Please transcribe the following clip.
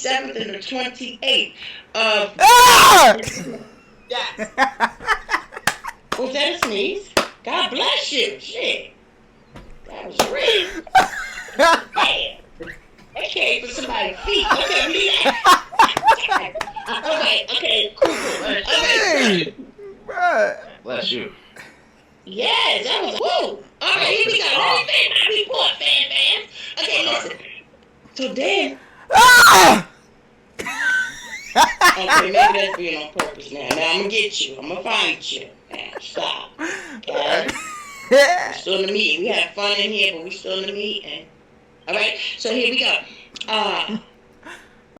27th and the 28th of... Ah! Yes. Was that a sneeze? God bless you. Shit. That was real. Man. That came for somebody's feet. Okay, okay, cool. Hey, bruh. Bless you. Yes, that was woo. All right, here we go. Let me finish my report, fans. Okay, listen. So then, Ah! okay, maybe that's being on purpose now. Now I'm gonna get you. I'm gonna find you. Now stop. Okay. We're still in the meeting. We had fun in here, but we're still in the meeting. All right. So here we go.